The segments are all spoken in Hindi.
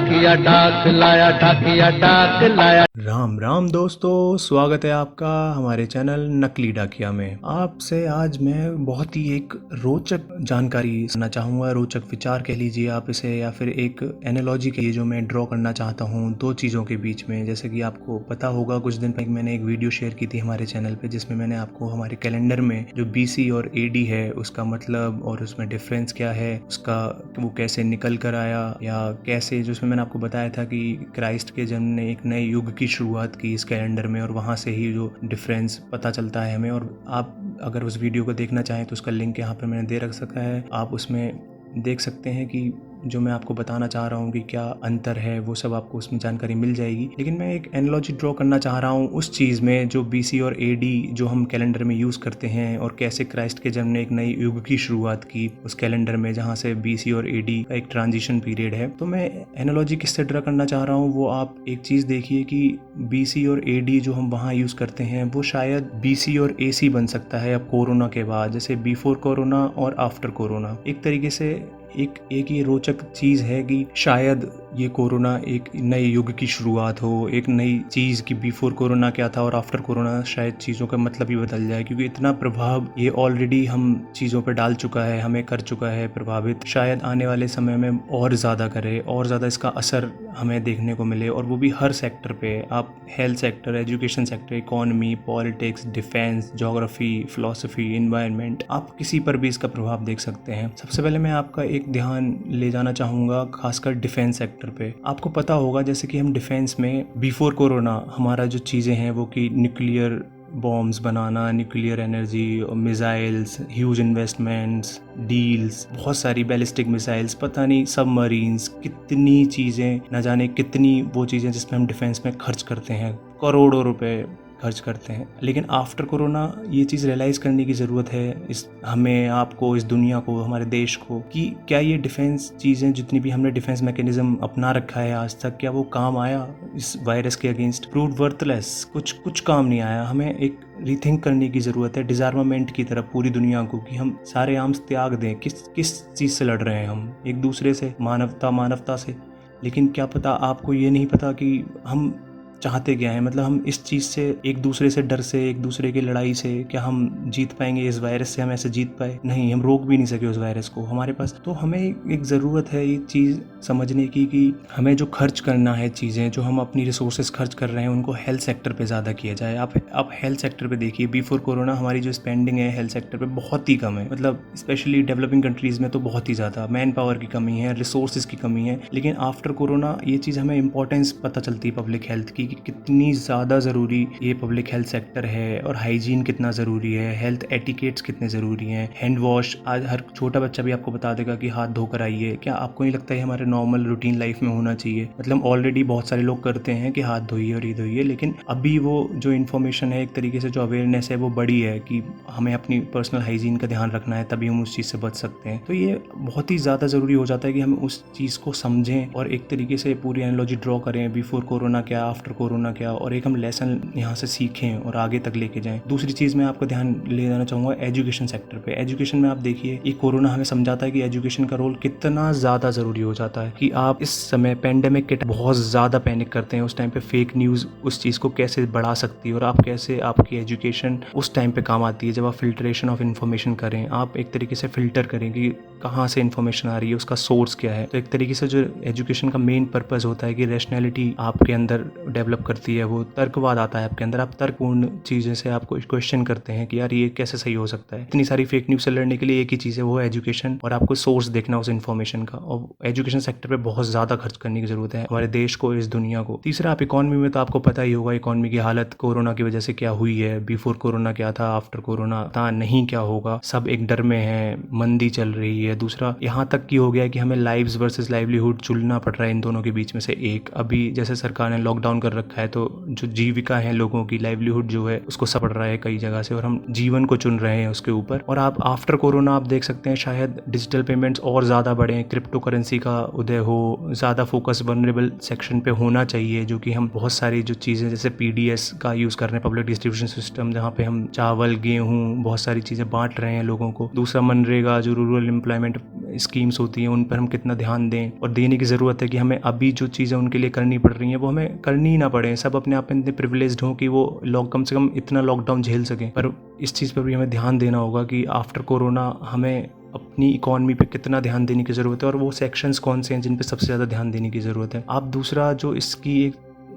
ढाकिया डाक लाया, ढाकिया डाक लाया। राम राम दोस्तों, स्वागत है आपका हमारे चैनल नकली डाकिया में। आपसे आज मैं बहुत ही एक रोचक जानकारी सुनना चाहूँगा, रोचक विचार कह लीजिए आप इसे, या फिर एक एनालॉजी कहिए जो मैं ड्रॉ करना चाहता हूँ दो चीज़ों के बीच में। जैसे कि आपको पता होगा, कुछ दिन पहले मैंने एक वीडियो शेयर की थी हमारे चैनल पे, जिसमें मैंने आपको हमारे कैलेंडर में जो BC और AD है उसका मतलब और उसमें डिफरेंस क्या है, उसका वो कैसे निकल कर आया, या कैसे, जिसमें मैंने आपको बताया था कि क्राइस्ट के जन्म ने एक नए युग की शुरुआत की इस कैलेंडर में, और वहाँ से ही जो डिफरेंस पता चलता है हमें। और आप अगर उस वीडियो को देखना चाहें तो उसका लिंक यहाँ पर मैंने दे रख सका है, आप उसमें देख सकते हैं कि जो मैं आपको बताना चाह रहा हूँ कि क्या अंतर है, वो सब आपको उसमें जानकारी मिल जाएगी। लेकिन मैं एक एनालॉजी ड्रॉ करना चाह रहा हूँ उस चीज़ में जो BC और AD जो हम कैलेंडर में यूज़ करते हैं, और कैसे क्राइस्ट के जन्म ने एक नई युग की शुरुआत की उस कैलेंडर में, जहाँ से BC और AD का एक ट्रांजिशन पीरियड है। तो मैं एनालॉजी किससे ड्रॉ करना चाह रहा हूँ, वो आप एक चीज़ देखिए कि BC और AD जो हम वहाँ यूज़ करते हैं वो शायद BC और AC बन सकता है अब कोरोना के बाद, जैसे बिफोर कोरोना और आफ्टर कोरोना। एक तरीके से एक ये रोचक चीज़ है कि शायद ये कोरोना एक नए युग की शुरुआत हो, एक नई चीज़ की बिफोर कोरोना क्या था और आफ्टर कोरोना शायद चीज़ों का मतलब ही बदल जाए, क्योंकि इतना प्रभाव ये ऑलरेडी हम चीज़ों पर डाल चुका है, हमें कर चुका है प्रभावित। शायद आने वाले समय में और ज़्यादा करे, और ज़्यादा इसका असर हमें देखने को मिले, और वो भी हर सेक्टर पे। आप health sector, education sector, economy, politics, defence, geography, philosophy, environment, आप किसी पर भी इसका प्रभाव देख सकते हैं। सबसे पहले मैं आपका एक ध्यान ले जाना चाहूँगा खासकर डिफेंस सेक्टर पे। आपको पता होगा जैसे कि हम डिफेंस में बिफोर कोरोना हमारा जो चीज़ें हैं वो कि न्यूक्लियर बॉम्ब्स बनाना, न्यूक्लियर एनर्जी और मिसाइल्स, ह्यूज इन्वेस्टमेंट्स, डील्स, बहुत सारी बैलिस्टिक मिसाइल्स, पता नहीं सबमरीन्स, कितनी चीज़ें, न जाने कितनी वो चीज़ें जिसमें हम डिफेंस में खर्च करते हैं, करोड़ों रुपए खर्च करते हैं। लेकिन आफ्टर कोरोना ये चीज़ रियलाइज़ करने की ज़रूरत है इस हमें, आपको, इस दुनिया को, हमारे देश को, कि क्या ये डिफेंस चीज़ें जितनी भी हमने डिफेंस मैकेनिज्म अपना रखा है आज तक, क्या वो काम आया इस वायरस के अगेंस्ट? प्रूव्ड वर्थलेस, कुछ काम नहीं आया। हमें एक रीथिंक करने की ज़रूरत है डिज़ार्मामेंट की तरफ पूरी दुनिया को, कि हम सारे आर्म्स त्याग दें। किस चीज़ से लड़ रहे हैं हम? एक दूसरे से, मानवता से। लेकिन क्या पता, आपको ये नहीं पता कि हम चाहते क्या है। मतलब हम इस चीज़ से, एक दूसरे से डर से, एक दूसरे की लड़ाई से, क्या हम जीत पाएंगे इस वायरस से? हम ऐसे जीत पाए? नहीं, हम रोक भी नहीं सके उस वायरस को हमारे पास। तो हमें एक ज़रूरत है ये चीज़ समझने की कि हमें जो खर्च करना है, चीज़ें जो हम अपनी रिसोर्सेज खर्च कर रहे हैं, उनको हेल्थ सेक्टर पे ज़्यादा किया जाए। आप हेल्थ सेक्टर पे देखिए, बिफोर कोरोना हमारी जो स्पेंडिंग है हेल्थ सेक्टर पे बहुत ही कम है। मतलब स्पेशली डेवलपिंग कंट्रीज़ में तो बहुत ही ज़्यादा मैन पावर की कमी है, रिसोर्सेज की कमी है। लेकिन आफ्टर कोरोना ये चीज़ हमें इंपॉर्टेंस पता चलती है पब्लिक हेल्थ की, कि कितनी ज़्यादा ज़रूरी ये पब्लिक हेल्थ सेक्टर है, और हाइजीन कितना ज़रूरी है, हेल्थ एटिकेट्स कितने ज़रूरी हैं, हैंड वॉश। आज हर छोटा बच्चा भी आपको बता देगा कि हाथ धोकर आइए। क्या आपको नहीं लगता है हमारे नॉर्मल रूटीन लाइफ में होना चाहिए? मतलब ऑलरेडी बहुत सारे लोग करते हैं कि हाथ धोइए और ये धोइए, लेकिन अभी वो जो इन्फॉर्मेशन है, एक तरीके से जो अवेयरनेस है वो बड़ी है कि हमें अपनी पर्सनल हाइजीन का ध्यान रखना है, तभी हम उस चीज़ से बच सकते हैं। तो ये बहुत ही ज़्यादा ज़रूरी हो जाता है कि हम उस चीज़ को समझें और एक तरीके से पूरी एनालॉजी ड्रॉ करें, बिफोर कोरोना क्या, आफ्टर कोरोना क्या, और एक हम लेसन यहाँ से सीखें और आगे तक लेके जाएं। दूसरी चीज़ मैं आपका ध्यान ले जाना चाहूँगा एजुकेशन सेक्टर पे। एजुकेशन में आप देखिए, ये कोरोना हमें समझाता है कि एजुकेशन का रोल कितना ज़्यादा ज़रूरी हो जाता है। कि आप इस समय पेंडेमिक के बहुत ज़्यादा पैनिक करते हैं, उस टाइम पे फेक न्यूज़ उस चीज़ को कैसे बढ़ा सकती है, और आप कैसे, आपकी एजुकेशन उस टाइम पे काम आती है जब आप फिल्ट्रेशन ऑफ इन्फॉर्मेशन करें। आप एक तरीके से फ़िल्टर करें कि कहाँ से इन्फॉर्मेशन आ रही है, उसका सोर्स क्या है। तो एक तरीके से जो एजुकेशन का मेन पर्पज़ होता है कि रैशनैलिटी आपके अंदर डेवलप करती है, वो तर्कवाद आता है आपके अंदर। आप तर्कपूर्ण चीज़ें से आपको क्वेश्चन करते हैं कि यार ये कैसे सही हो सकता है। इतनी सारी फेक न्यूज़ से लड़ने के लिए एक ही चीज़ है, वो है एजुकेशन, और आपको सोर्स देखना उस इन्फॉर्मेशन का। और एजुकेशन सेक्टर पे बहुत ज़्यादा खर्च करने की ज़रूरत है हमारे देश को, इस दुनिया को। तीसरा, आप इकॉनमी में तो आपको पता ही होगा इकॉनमी की हालत कोरोना की वजह से क्या हुई है। बिफोर कोरोना क्या था, आफ्टर कोरोना पता नहीं क्या होगा। सब एक डर में है, मंदी चल रही है। दूसरा, यहाँ तक की हो गया कि हमें लाइव्स वर्सेस लाइवलीहुड चुनना पड़ रहा है इन दोनों के बीच में से एक। अभी जैसे सरकार ने लॉकडाउन कर रखा है, तो जो जीविका है लोगों की, लाइवलीहुड जो है उसको सपड़ रहा है कई जगह से, और हम जीवन को चुन रहे हैं उसके ऊपर। और आप आफ्टर कोरोना आप देख सकते हैं शायद डिजिटल पेमेंट्स और ज़्यादा बढ़े, क्रिप्टो करेंसी का उदय हो, ज़्यादा फोकस वनरेबल सेक्शन पे होना चाहिए, जो कि हम बहुत सारी जो चीज़ें जैसे PDS का यूज़ कर रहे हैं, पब्लिक डिस्ट्रीब्यूशन सिस्टम, जहाँ पे हम चावल, गेहूँ, बहुत सारी चीज़ें बांट रहे हैं लोगों को। दूसरा मनरेगा, जो रूरल एम्प्लॉयमेंट स्कीम्स होती हैं, उन पर हम कितना ध्यान दें, और देने की ज़रूरत है कि हमें अभी जो चीज़ें उनके लिए करनी पड़ रही हैं वो हमें करनी ही ना पड़े। सब अपने आप में इतने प्रिविलेज्ड हों कि वो कम से कम इतना लॉकडाउन झेल सकें। पर इस चीज़ पर भी हमें ध्यान देना होगा कि आफ्टर कोरोना हमें अपनी इकॉनमी पे कितना ध्यान देने की ज़रूरत है, और वो सेक्शंस कौन से हैं जिन पे सबसे ज़्यादा ध्यान देने की ज़रूरत है। आप दूसरा जो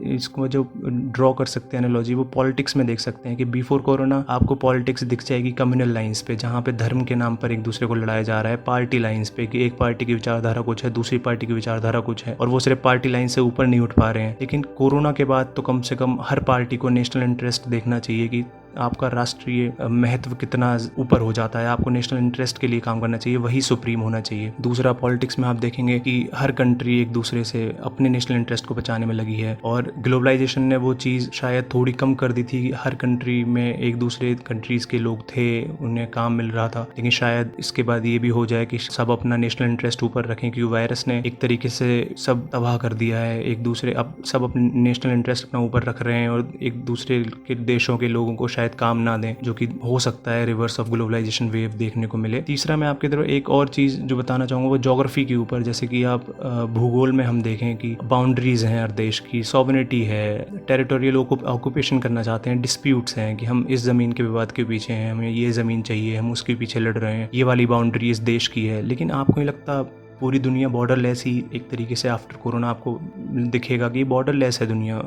इसको जो ड्रॉ कर सकते हैं एनालॉजी, वो पॉलिटिक्स में देख सकते हैं कि बिफोर कोरोना आपको पॉलिटिक्स दिख जाएगी कम्युनल लाइंस पे, जहाँ पे धर्म के नाम पर एक दूसरे को लड़ाया जा रहा है, पार्टी लाइंस पे कि एक पार्टी की विचारधारा कुछ है, दूसरी पार्टी की विचारधारा कुछ है, और वो सिर्फ पार्टी लाइन से ऊपर नहीं उठ पा रहे हैं। लेकिन कोरोना के बाद तो कम से कम हर पार्टी को नेशनल इंटरेस्ट देखना चाहिए कि आपका राष्ट्रीय महत्व कितना ऊपर हो जाता है, आपको नेशनल इंटरेस्ट के लिए काम करना चाहिए, वही सुप्रीम होना चाहिए। दूसरा, पॉलिटिक्स में आप देखेंगे कि हर कंट्री एक दूसरे से अपने नेशनल इंटरेस्ट को बचाने में लगी है, और ग्लोबलाइजेशन ने वो चीज़ शायद थोड़ी कम कर दी थी। हर कंट्री में एक दूसरे कंट्रीज़ के लोग थे, उन्हें काम मिल रहा था, लेकिन शायद इसके बाद ये भी हो जाए कि सब अपना नेशनल इंटरेस्ट ऊपर रखें, क्योंकि वायरस ने एक तरीके से सब तबाह कर दिया है। एक दूसरे अब सब अपने नेशनल इंटरेस्ट अपना ऊपर रख रहे हैं, और एक दूसरे के देशों के लोगों को शायद काम ना दें, जो कि हो सकता है रिवर्स ऑफ ग्लोबलाइजेशन वेव देखने को मिले। तीसरा, मैं आपकी तरफ एक और चीज़ जो बताना चाहूँगा वो ज्योग्राफी के ऊपर, जैसे कि आप भूगोल में हम देखें कि बाउंड्रीज हैं हर देश की, सॉवरेनिटी है, टेरिटोरियल ऑक्यूपेशन करना चाहते हैं, डिस्प्यूट्स हैं कि हम इस ज़मीन के विवाद के पीछे हैं, हमें ये ज़मीन चाहिए, हम उसके पीछे लड़ रहे हैं, ये वाली बाउंड्री इस देश की है। लेकिन आपको नहीं लगता पूरी दुनिया बॉर्डरलेस ही एक तरीके से आफ्टर कोरोना आपको दिखेगा कि बॉर्डरलेस है दुनिया?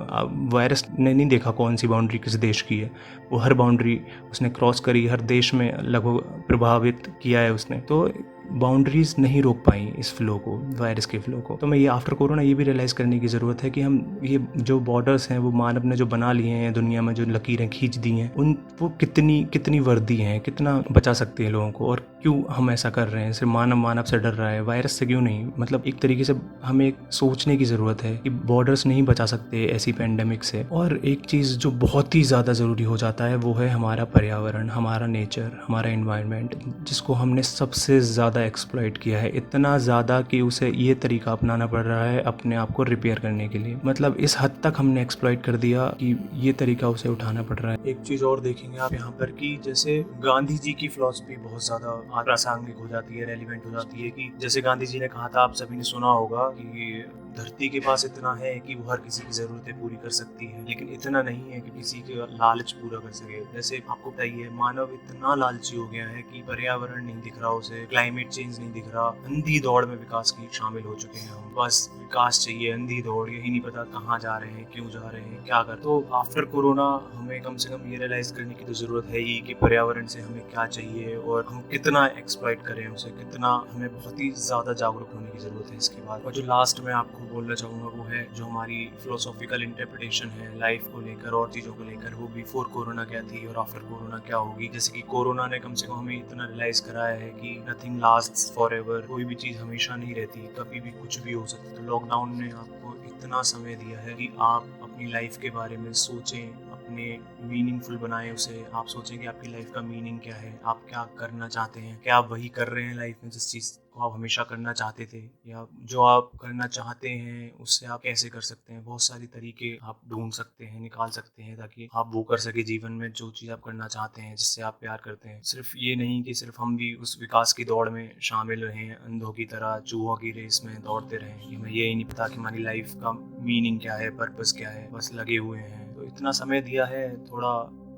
वायरस ने नहीं देखा कौन सी बाउंड्री किस देश की है, वो हर बाउंड्री उसने क्रॉस करी, हर देश में लगभग प्रभावित किया है उसने। तो बाउंड्रीज नहीं रोक पाई इस फ्लो को, वायरस के फ्लो को। तो मैं ये आफ्टर कोरोना ये भी रियलाइज़ करने की ज़रूरत है कि हम ये जो बॉर्डर्स हैं वो मानव ने जो बना लिए हैं, दुनिया में जो लकीरें खींच दी हैं, उन वो कितनी वर्दी हैं, कितना बचा सकती है लोगों को, और क्यों हम ऐसा कर रहे हैं? सिर्फ मानव से डर रहा है, वायरस से क्यों नहीं? मतलब एक तरीके से हमें एक सोचने की ज़रूरत है कि बॉर्डर्स नहीं बचा सकते ऐसी पैंडेमिक से। और एक चीज़ जो बहुत ही ज़्यादा ज़रूरी हो जाता है वो है हमारा पर्यावरण, हमारा नेचर, हमारा एनवायरनमेंट, जिसको हमने सबसे ज़्यादा एक्सप्लॉइट किया है, इतना ज़्यादा कि उसे ये तरीका अपनाना पड़ रहा है अपने आप को रिपेयर करने के लिए। मतलब इस हद तक हमने एक्सप्लॉइट कर दिया कि ये तरीका उसे उठाना पड़ रहा है। एक चीज़ और देखेंगे आप यहाँ पर कि जैसे गांधी जी की फिलॉसफी बहुत ज़्यादा प्रासंगिक हो जाती है, रेलिवेंट हो जाती है, कि जैसे गांधी जी ने कहा था, आप सभी ने सुना होगा, कि धरती के पास इतना है कि वो हर किसी की ज़रूरतें पूरी कर सकती है, लेकिन इतना नहीं है कि किसी का लालच पूरा कर सके। जैसे आपको पता ही है, मानव इतना लालची हो गया है कि पर्यावरण नहीं दिख रहा उसे, क्लाइमेट चेंज नहीं दिख रहा, अंधी दौड़ में विकास की शामिल हो चुके हैं हम। बस विकास चाहिए, अंधी दौड़, यही नहीं पता कहाँ जा रहे हैं, क्यों जा रहे हैं, क्या कर। तो आफ्टर कोरोना हमें कम से कम ये रियलाइज करने की तो ज़रूरत है ही कि पर्यावरण से हमें क्या चाहिए और हम कितना एक्सप्लॉइट करें उसे, कितना हमें बहुत ही ज़्यादा जागरूक होने की ज़रूरत है इसके बाद। और जो लास्ट में आपको बोलना चाहूँगा वो है जो हमारी फिलोसॉफिकल इंटरप्रिटेशन है लाइफ को लेकर और चीज़ों को लेकर, वो बिफोर कोरोना क्या थी और आफ्टर कोरोना क्या होगी। जैसे कि कोरोना ने कम से कम हमें इतना रियलाइज़ कराया है कि नथिंग लास्ट्स फॉर एवर, कोई भी चीज़ हमेशा नहीं रहती, कभी भी कुछ भी हो सकता है। तो लॉकडाउन ने आपको इतना समय दिया है कि आप अपनी लाइफ के बारे में सोचें, अपने मीनिंगफुल बनाएं उसे। आप सोचें कि आपकी लाइफ का मीनिंग क्या है, आप क्या करना चाहते हैं, क्या आप वही कर रहे हैं लाइफ में जिस चीज़ को आप हमेशा करना चाहते थे, या जो आप करना चाहते हैं उससे आप कैसे कर सकते हैं। बहुत सारी तरीके आप ढूंढ सकते हैं, निकाल सकते हैं, ताकि आप वो कर सके जीवन में जो चीज़ आप करना चाहते हैं, जिससे आप प्यार करते हैं। सिर्फ ये नहीं कि सिर्फ हम भी उस विकास की दौड़ में शामिल रहें, अंधों की तरह चूहों की रेस में दौड़ते रहें कि हमें यही नहीं पता कि हमारी लाइफ का मीनिंग क्या है, पर्पस क्या है, बस लगे हुए हैं। तो इतना समय दिया है, थोड़ा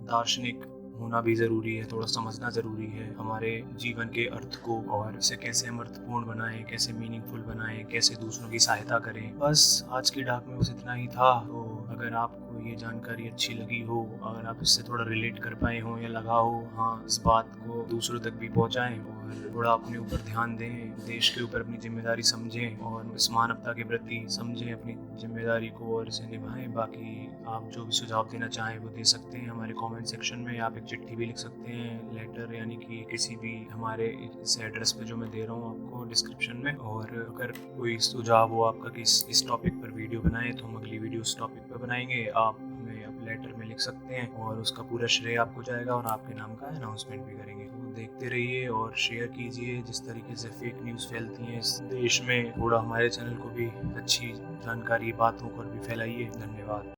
दार्शनिक होना भी ज़रूरी है, थोड़ा समझना ज़रूरी है हमारे जीवन के अर्थ को, और इसे कैसे हम अर्थपूर्ण बनाएं, कैसे मीनिंगफुल बनाएं, कैसे दूसरों की सहायता करें। बस आज की डाक में बस इतना ही था। तो अगर आपको ये जानकारी अच्छी लगी हो, अगर आप इससे थोड़ा रिलेट कर पाए हो या लगा हो, हाँ, इस बात को दूसरों तक भी पहुँचाएँ और थोड़ा अपने ऊपर ध्यान दें, देश के ऊपर अपनी जिम्मेदारी समझें और इस मानवता के प्रति समझें अपनी जिम्मेदारी को और इसे निभाएं। बाकी आप जो भी सुझाव देना चाहें वो दे सकते हैं हमारे कमेंट सेक्शन में। आप एक चिट्ठी भी लिख सकते हैं, लेटर, यानी कि किसी भी हमारे इस एड्रेस पे जो मैं दे रहा हूँ आपको डिस्क्रिप्शन में। और अगर कोई सुझाव हो आपका कि इस टॉपिक पर वीडियो बनाएं, तो हम अगली वीडियो उस टॉपिक पर बनाएंगे आप हमें अब लेटर में लिख सकते हैं और उसका पूरा श्रेय आपको जाएगा और आपके नाम का अनाउंसमेंट भी करेंगे। तो देखते रहिए और शेयर कीजिए। जिस तरीके से फेक न्यूज़ फैलती हैं इस देश में, थोड़ा हमारे चैनल को भी अच्छी जानकारी बातों पर भी फैलाइए। धन्यवाद।